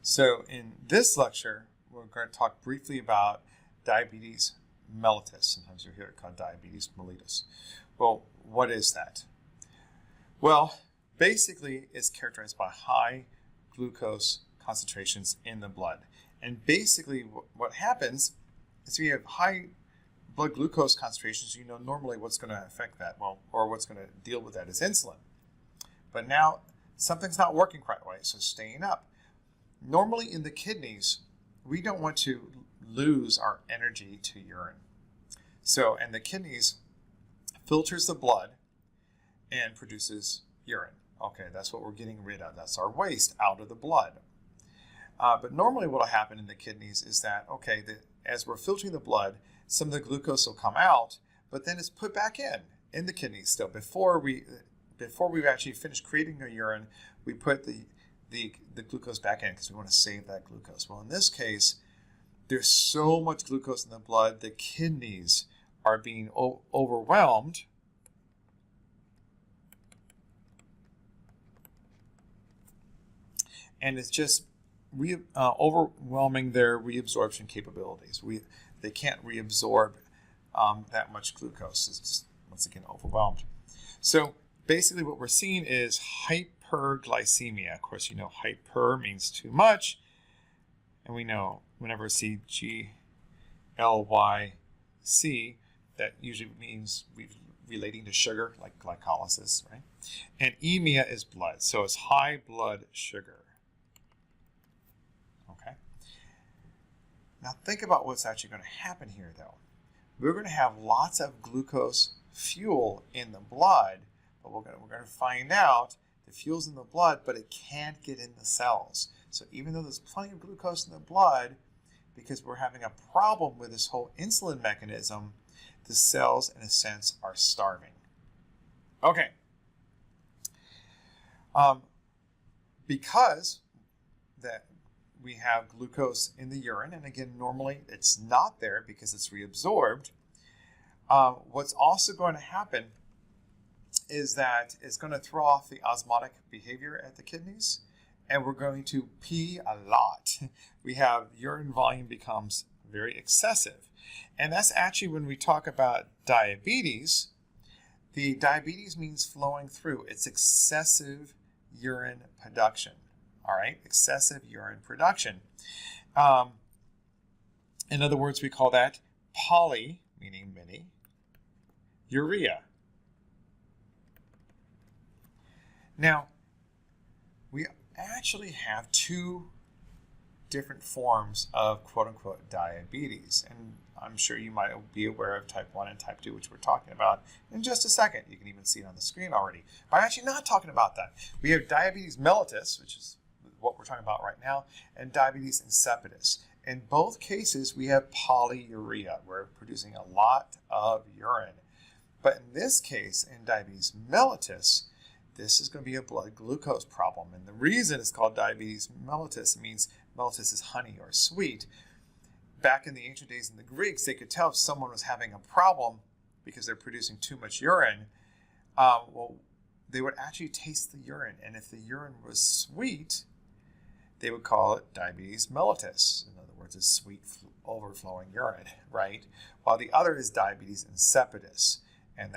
So in this lecture, we're going to talk briefly about diabetes mellitus. Sometimes you hear it called diabetes mellitus. Well, what is that? Well, basically, it's characterized by high glucose concentrations in the blood. And basically, what happens is if you have high blood glucose concentrations, you know normally what's going to affect that, well, or what's going to deal with that is insulin. But now something's not working quite right, so staying up. Normally in the kidneys, we don't want to lose our energy to urine. So, and the kidneys filters the blood and produces urine. Okay, that's what we're getting rid of. That's our waste out of the blood. But normally what will happen in the kidneys is that, okay, as we're filtering the blood, some of the glucose will come out, but then it's put back in the kidneys still. Before we've actually finished creating the urine, we put the glucose back in because we want to save that glucose. Well, in this case, there's so much glucose in the blood, the kidneys are being overwhelmed. And it's just overwhelming their reabsorption capabilities. They can't reabsorb that much glucose. It's just, once again, overwhelmed. So basically what we're seeing is hyperglycemia. Of course, you know hyper means too much. And we know whenever we see GLYC, that usually means relating to sugar, like glycolysis, right? And emia is blood, so it's high blood sugar. Okay. Now think about what's actually going to happen here, though. We're going to have lots of glucose fuel in the blood, but we're going to find out the fuel's in the blood, but it can't get in the cells. So even though there's plenty of glucose in the blood, because we're having a problem with this whole insulin mechanism, the cells, in a sense, are starving. Okay. Because that we have glucose in the urine, and again, normally it's not there because it's reabsorbed, what's also going to happen is that it's going to throw off the osmotic behavior at the kidneys, and we're going to pee a lot. We have urine volume becomes very excessive. And that's actually when we talk about diabetes, the diabetes means flowing through. It's excessive urine production. All right, excessive urine production. In other words, we call that poly, meaning many, urea. Now, we actually have two different forms of quote-unquote diabetes, and I'm sure you might be aware of type 1 and type 2, which we're talking about in just a second. You can even see it on the screen already. But I'm actually not talking about that. We have diabetes mellitus, which is what we're talking about right now, and diabetes insipidus. In both cases, we have polyuria. We're producing a lot of urine. But in this case, in diabetes mellitus, this is going to be a blood glucose problem. And the reason it's called diabetes mellitus means mellitus is honey or sweet. Back in the ancient days in the Greeks, they could tell if someone was having a problem because they're producing too much urine. Well, they would actually taste the urine. And if the urine was sweet, they would call it diabetes mellitus. In other words, it's sweet overflowing urine, right? While the other is diabetes insipidus. And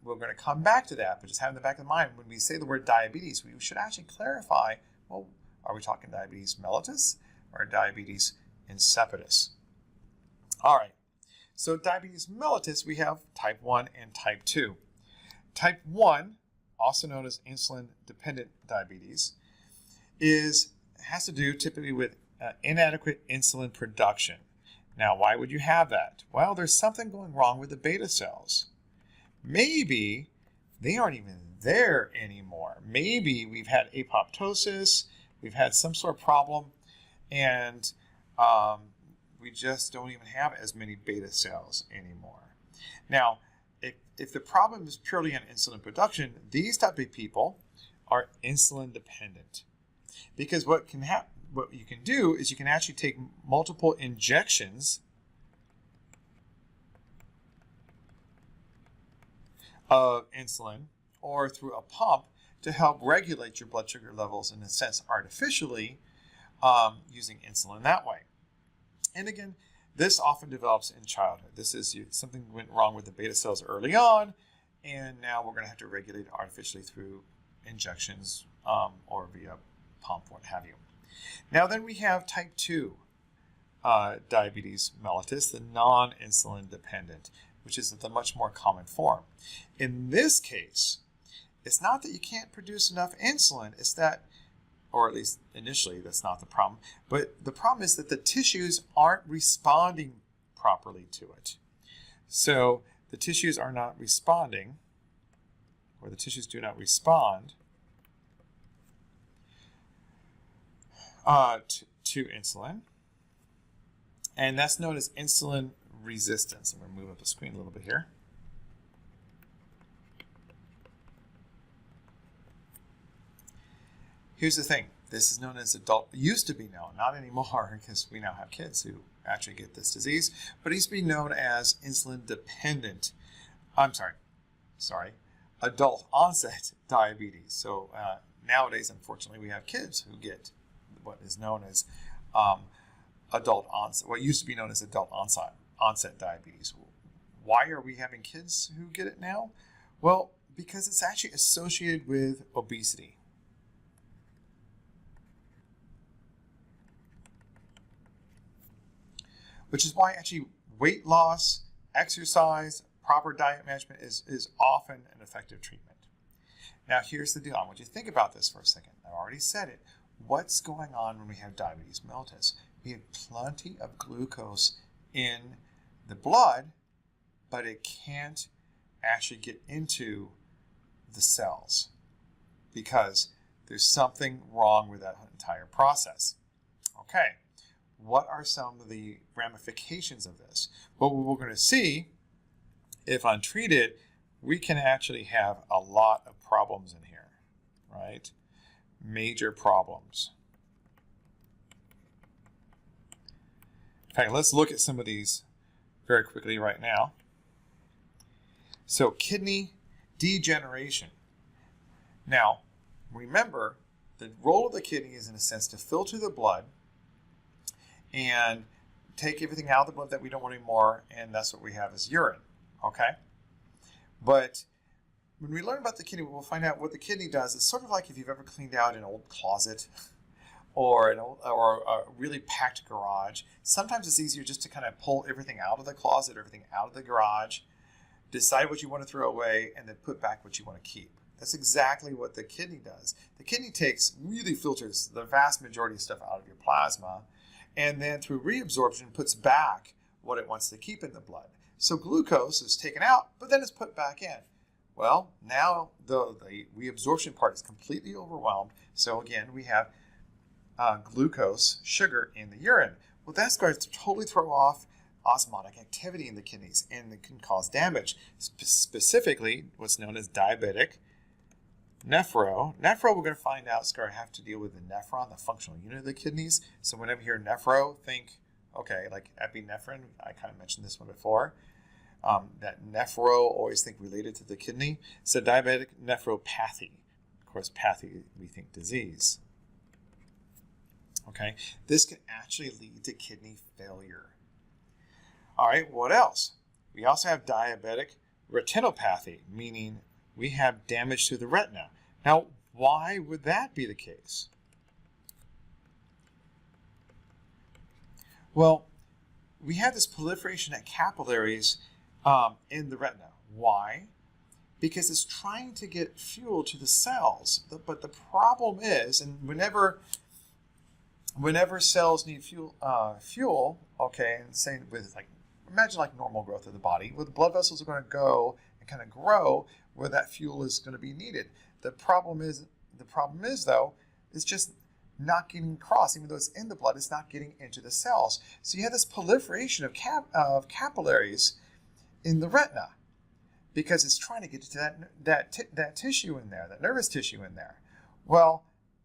we're going to come back to that, but just have in the back of the mind, when we say the word diabetes, we should actually clarify, well, are we talking diabetes mellitus or diabetes insipidus? All right, so diabetes mellitus, we have type 1 and type 2. Type 1, also known as insulin-dependent diabetes, has to do typically with inadequate insulin production. Now, why would you have that? Well, there's something going wrong with the beta cells. Maybe they aren't even there anymore. Maybe we've had apoptosis, we've had some sort of problem, and we just don't even have as many beta cells anymore. Now, if the problem is purely on insulin production, these type of people are insulin dependent. Because what you can do is you can actually take multiple injections of insulin or through a pump to help regulate your blood sugar levels in a sense artificially using insulin that way. And again, this often develops in childhood. This is something went wrong with the beta cells early on, and now we're going to have to regulate it artificially through injections or via pump, what have you. Now then we have type 2 diabetes mellitus, the non-insulin dependent, which is the much more common form. In this case, it's not that you can't produce enough insulin, it's that, or at least initially that's not the problem, but the problem is that the tissues aren't responding properly to it. So the tissues are not responding, or the tissues do not respond to insulin, and that's known as insulin resistance. I'm going to move up the screen a little bit here. Here's the thing. This is known as used to be known, not anymore because we now have kids who actually get this disease, but it used to be known as insulin dependent. Adult onset diabetes. So nowadays, unfortunately, we have kids who get what is known as adult onset, what used to be known as adult onset diabetes. Why are we having kids who get it now? Well, because it's actually associated with obesity. Which is why actually weight loss, exercise, proper diet management is often an effective treatment. Now here's the deal. I want you to think about this for a second. I've already said it. What's going on when we have diabetes mellitus? We have plenty of glucose in the blood, but it can't actually get into the cells because there's something wrong with that entire process. Okay. What are some of the ramifications of this? Well, what we're going to see, if untreated, we can actually have a lot of problems in here, right? Major problems. In fact, let's look at some of these very quickly right now. So, kidney degeneration. Now, remember, the role of the kidney is, in a sense, to filter the blood and take everything out of the blood that we don't want anymore, and that's what we have as urine, okay? But when we learn about the kidney, we'll find out what the kidney does. It's sort of like if you've ever cleaned out an old closet or a really packed garage. Sometimes it's easier just to kind of pull everything out of the closet, everything out of the garage, decide what you want to throw away, and then put back what you want to keep. That's exactly what the kidney does. The kidney really filters the vast majority of stuff out of your plasma, and then through reabsorption puts back what it wants to keep in the blood. So glucose is taken out, but then it's put back in. Well, now the reabsorption part is completely overwhelmed. So again, we have glucose, sugar in the urine. Well, that's going to totally throw off osmotic activity in the kidneys, and it can cause damage. Specifically, what's known as diabetic nephro. Nephro, we're going to find out, is going to have to deal with the nephron, the functional unit of the kidneys. So whenever you hear nephro, think, okay, like epinephrine. I kind of mentioned this one before. That nephro, always think related to the kidney. So diabetic nephropathy. Of course, pathy, we think disease. Okay, this can actually lead to kidney failure. All right, what else? We also have diabetic retinopathy, meaning we have damage to the retina. Now, why would that be the case? Well, we have this proliferation of capillaries in the retina. Why? Because it's trying to get fuel to the cells. But the problem is, and whenever cells need fuel, okay, and say with imagine normal growth of the body, where the blood vessels are going to go and kind of grow where that fuel is going to be needed. The problem is though, it's just not getting across. Even though it's in the blood, it's not getting into the cells. So you have this proliferation of capillaries in the retina because it's trying to get to that tissue in there, that nervous tissue in there. Well,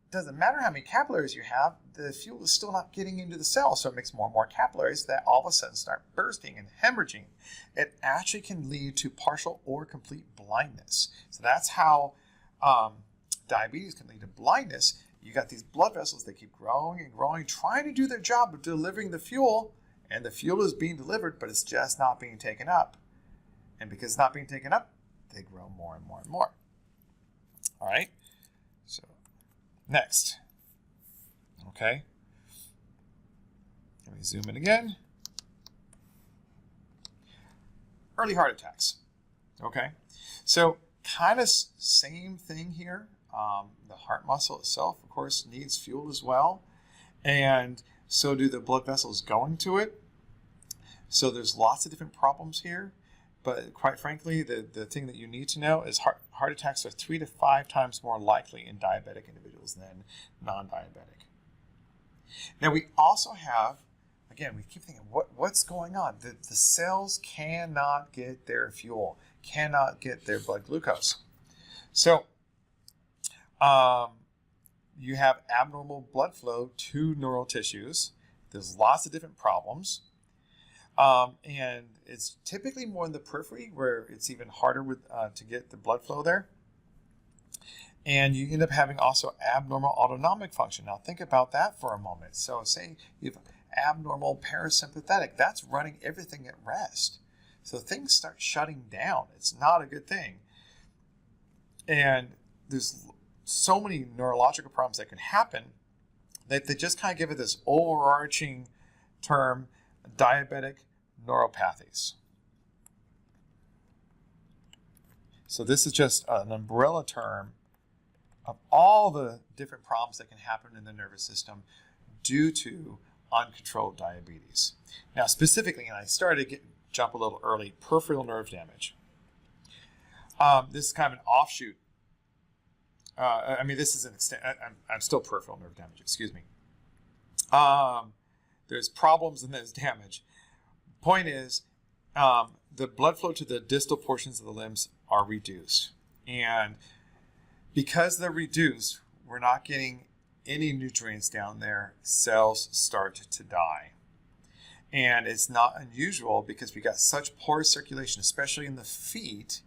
it doesn't matter how many capillaries you have, the fuel is still not getting into the cell, so it makes more and more capillaries that all of a sudden start bursting and hemorrhaging. It actually can lead to partial or complete blindness. So that's how diabetes can lead to blindness, you got these blood vessels that keep growing and growing, trying to do their job of delivering the fuel, and the fuel is being delivered, but it's just not being taken up. And because it's not being taken up, they grow more and more and more. All right, so next. Okay, let me zoom in again. Early heart attacks. Okay, so kind of same thing here. The heart muscle itself, of course, needs fuel as well, and so do the blood vessels going to it. So there's lots of different problems here, but quite frankly, the thing that you need to know is heart attacks are 3 to 5 times more likely in diabetic individuals than non-diabetic. Now we also have, again, we keep thinking, what's going on? The cells cannot get their fuel, cannot get their blood glucose. So you have abnormal blood flow to neural tissues. There's lots of different problems. And it's typically more in the periphery where it's even harder to get the blood flow there. And you end up having also abnormal autonomic function. Now think about that for a moment. So say you have abnormal parasympathetic, that's running everything at rest. So things start shutting down. It's not a good thing. And there's so many neurological problems that can happen that they just kind of give it this overarching term, diabetic neuropathies. So this is just an umbrella term of all the different problems that can happen in the nervous system due to uncontrolled diabetes. Now specifically, and I started to jump a little early, peripheral nerve damage. This is kind of an offshoot. This is an extent. I'm still peripheral nerve damage. Excuse me. There's problems and there's damage. Point is, the blood flow to the distal portions of the limbs are reduced, and because they're reduced, we're not getting any nutrients down there. Cells start to die, and it's not unusual because we got such poor circulation, especially in the feet,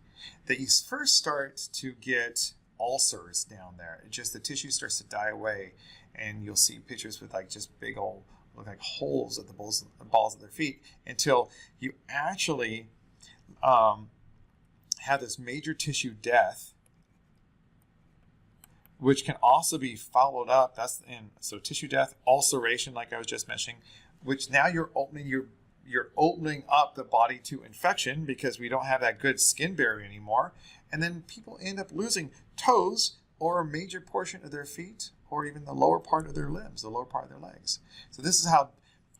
that you first start to get ulcers down there. It just, the tissue starts to die away, and you'll see pictures with like just big old, look like holes at the balls of their feet, until you actually have this major tissue death, which can also be followed up. So tissue death, ulceration, like I was just mentioning, which now you're opening up the body to infection because we don't have that good skin barrier anymore. And then people end up losing toes or a major portion of their feet, or even the lower part of their limbs, the lower part of their legs. So this is how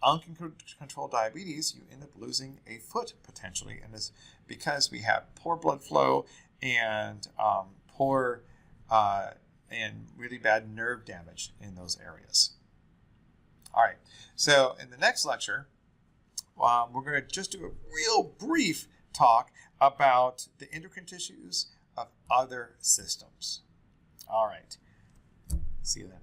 uncontrolled diabetes, you end up losing a foot potentially. And it's because we have poor blood flow and poor and really bad nerve damage in those areas. All right, so in the next lecture, we're going to just do a real brief talk about the endocrine tissues of other systems. All right, see you then.